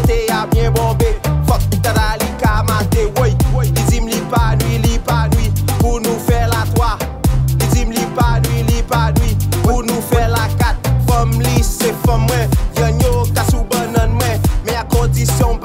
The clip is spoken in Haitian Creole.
maté a bien bombé. Fuck tada li ka maté, oui. Li dim li pa nuit, pour nous faire la 3. Li dim li pa nuit, pour nous faire la 4. Femme li c'est femme moi, viens yo ka sou banan moi, mais à condition